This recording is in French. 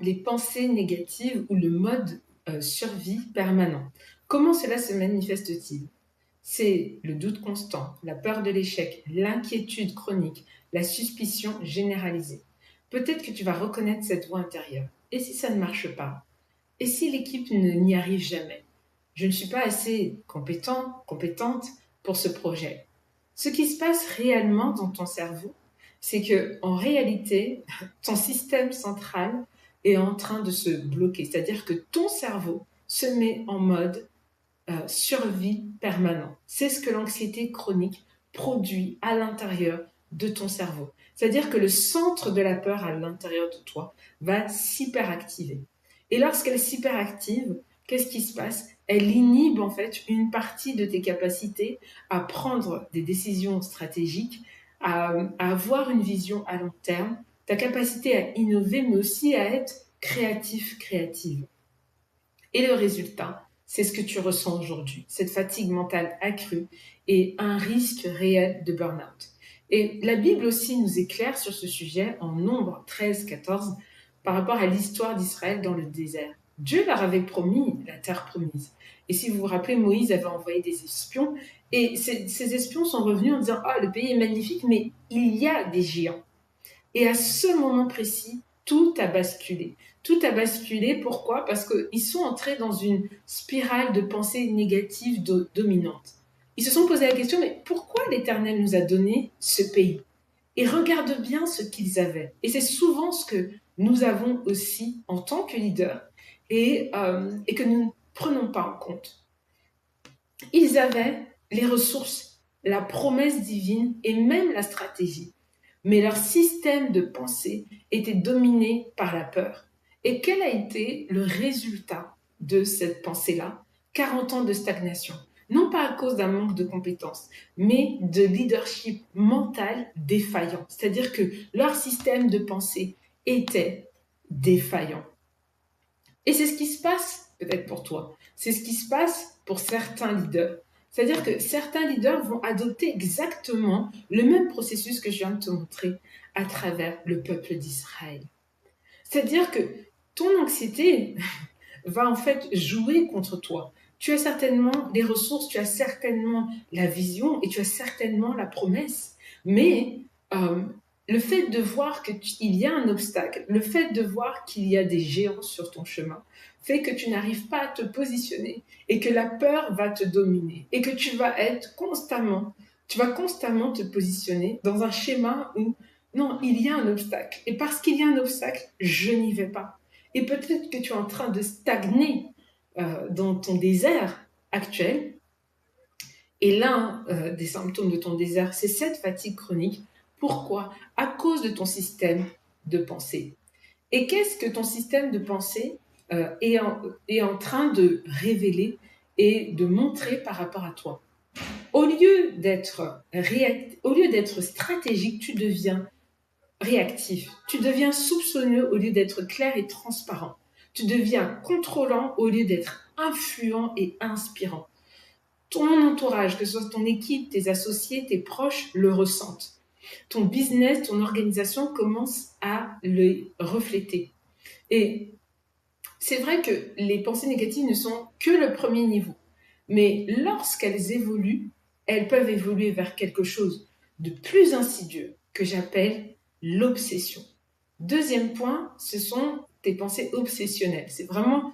les pensées négatives ou le mode survie permanent. Comment cela se manifeste-t-il? C'est le doute constant, la peur de l'échec, l'inquiétude chronique, la suspicion généralisée. Peut-être que tu vas reconnaître cette voix intérieure. Et si ça ne marche pas? Et si l'équipe n'y arrive jamais? Je ne suis pas assez compétente pour ce projet. Ce qui se passe réellement dans ton cerveau, c'est que en réalité, ton système central est en train de se bloquer. C'est-à-dire que ton cerveau se met en mode survie permanent. C'est ce que l'anxiété chronique produit à l'intérieur de ton cerveau. C'est-à-dire que le centre de la peur à l'intérieur de toi va s'hyperactiver. Et lorsqu'elle s'hyperactive, qu'est-ce qui se passe? Elle inhibe en fait une partie de tes capacités à prendre des décisions stratégiques, à avoir une vision à long terme, ta capacité à innover, mais aussi à être créative. Et le résultat, c'est ce que tu ressens aujourd'hui, cette fatigue mentale accrue et un risque réel de burn-out. Et la Bible aussi nous éclaire sur ce sujet en Nombre 13-14 par rapport à l'histoire d'Israël dans le désert. Dieu leur avait promis la terre promise. Et si vous vous rappelez, Moïse avait envoyé des espions et ces espions sont revenus en disant « Ah, le pays est magnifique, mais il y a des géants ». Et à ce moment précis, tout a basculé. Tout a basculé, pourquoi? Parce qu'ils sont entrés dans une spirale de pensée négative dominante. Ils se sont posé la question, mais pourquoi l'Éternel nous a donné ce pays? Et regarde bien ce qu'ils avaient. Et c'est souvent ce que nous avons aussi en tant que leaders et que nous ne prenons pas en compte. Ils avaient les ressources, la promesse divine et même la stratégie. Mais leur système de pensée était dominé par la peur. Et quel a été le résultat de cette pensée-là? 40 ans de stagnation. Non pas à cause d'un manque de compétences, mais de leadership mental défaillant. C'est-à-dire que leur système de pensée était défaillant. Et c'est ce qui se passe peut-être pour toi. C'est ce qui se passe pour certains leaders. C'est-à-dire que certains leaders vont adopter exactement le même processus que je viens de te montrer à travers le peuple d'Israël. C'est-à-dire que ton anxiété va en fait jouer contre toi. Tu as certainement les ressources, tu as certainement la vision et tu as certainement la promesse. Mais le fait de voir qu'il y a un obstacle, le fait de voir qu'il y a des géants sur ton chemin, fait que tu n'arrives pas à te positionner et que la peur va te dominer et que tu vas constamment te positionner dans un schéma où non, il y a un obstacle. Et parce qu'il y a un obstacle, je n'y vais pas. Et peut-être que tu es en train de stagner dans ton désert actuel. Et l'un des symptômes de ton désert, c'est cette fatigue chronique. Pourquoi? À cause de ton système de pensée. Et qu'est-ce que ton système de pensée est en train de révéler et de montrer par rapport à toi? Au lieu d'être stratégique, tu deviens réactif. Tu deviens soupçonneux au lieu d'être clair et transparent. Tu deviens contrôlant au lieu d'être influent et inspirant. Ton entourage, que ce soit ton équipe, tes associés, tes proches, le ressentent. Ton business, ton organisation commence à le refléter. Et c'est vrai que les pensées négatives ne sont que le premier niveau. Mais lorsqu'elles évoluent, elles peuvent évoluer vers quelque chose de plus insidieux que j'appelle l'obsession. Deuxième point, ce sont tes pensées obsessionnelles. C'est vraiment